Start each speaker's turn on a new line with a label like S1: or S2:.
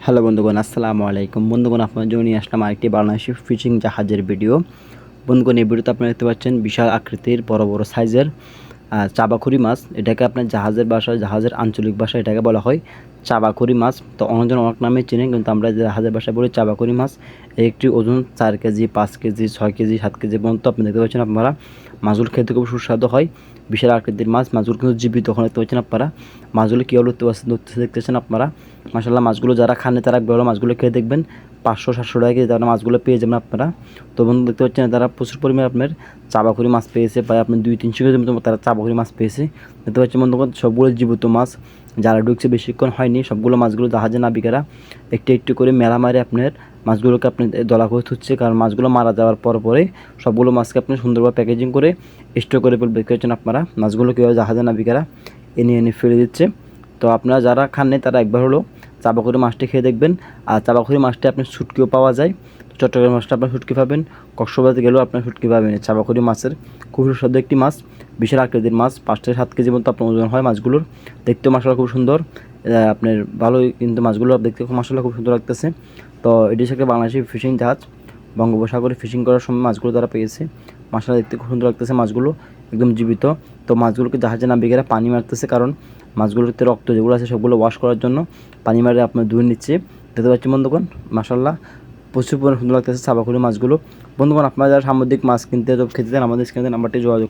S1: Hello বন্ধুগণ, আসসালামু আলাইকুম। বন্ধুগণ, আপনার জন্য নিয়ে আসলাম আরেকটি বাংলাদেশি ফিশিং জাহাজের ভিডিও। বন্ধুগণ, এই ভিডিওতে আপনারা দেখতে পাচ্ছেন বিশাল আকৃতির বড় বড় সাইজের চাবাখুরি মাছ। এটাকে আপনার জাহাজের ভাষায়, জাহাজের আঞ্চলিক ভাষায় এটাকে বলা হয় চাবাখুরি মাছ। তো অনেকজন অনেক নামে চেনে, কিন্তু আমরা জাহাজের ভাষায় বলি চাবাখুরি মাছ। একটি ওজন 4 কেজি, 5 কেজি, 6 কেজি, 7 কেজি পর্যন্ত আপনি দেখতে পাচ্ছেন। আপনারা মাছগুলো খেতে খুব সুস্বাদু হয়। বিশাল আকৃতির মাছ, মাছগুলো কিন্তু জীবিত ওখানে দেখতে পাচ্ছেন আপনারা। মাছগুলো কীভাবে দেখতেছেন আপনারা। মাশাআল্লাহ, মাছগুলো যারা খানে তারা বড় মাছগুলো খেয়ে দেখবেন 500-700 টাকা কেজি তারা মাছগুলো পেয়ে যাবেন আপনারা। তো বন্ধু, দেখতে পাচ্ছেন তারা প্রচুর পরিমাণে আপনার চাবাখুরি মাছ পেয়েছে, প্রায় আপনার 200-300 কেজির মতো তারা চাবাখুরি মাছ পেয়েছে। দেখতে পাচ্ছেন বন্ধুগণ, সবগুলো জীবিত মাছ। যারা ঢুকছে বেশিক্ষণ হয়নি, সবগুলো মাছগুলো জাহাজে নাবিকেরা একটু একটু করে মেলা মারে আপনার মাছগুলোকে আপনি দলা করে তুলছে, কারণ মাছগুলো মারা যাওয়ার পরে সবগুলো মাছকে আপনি সুন্দরভাবে প্যাকেজিং করে স্টোর করে ফেলবে। দেখতে পাচ্ছেন আপনারা মাছগুলো কীভাবে জাহাজে নাবিকেরা এনে ফেলে দিচ্ছে। তো আপনারা যারা খাননি তারা একবার হলো চাবাখুরি মাছটি খেয়ে দেখবেন। আর চাবাখুরি মাছটি আপনার শুটকিও পাওয়া যায়। চট্টগ্রাম মাছটা আপনার শুটকি পাবেন, কক্সবাজারে গেলেও আপনার শুটকি পাবেন। চাবাখুরি মাছের খুব সুস্বাদু একটি মাছ, বিশাল আকৃতির মাছ, 5-7 কেজির মতো আপনার ওজন হয় মাছগুলোর। দেখতেও মাশাআল্লাহ খুব সুন্দর, আপনার ভালোই, কিন্তু মাছগুলো দেখতে মাশাআল্লাহ খুব সুন্দর লাগতেছে। তো এটি হচ্ছে একটা বাংলাদেশি ফিশিং জাহাজ। বঙ্গোপসাগরে ফিশিং করার সময় মাছগুলো তারা পেয়েছে। মাশাআল্লাহ দেখতে খুব সুন্দর লাগতেছে, মাছগুলো একদম জীবিত। তো মাছগুলোকে জাহাজে নাবিকেরা পানি মারতেছে, কারণ মাছগুলোতে রক্ত যেগুলো আছে সবগুলো ওয়াশ করার জন্য পানি মারে আপনার ধুয়ে নিচ্ছে। দেখতে পাচ্ছি বন্ধুগণ, মাশাআল্লাহ প্রচুর পরিমাণে সুন্দর লাগতেছে চাবাখুরি মাছগুলো। বন্ধুগণ, আপনারা যারা সামুদ্রিক মাছ কিনতে খেতে চান, আমাদের স্ক্রিনে নাম্বারটি যোগাযোগ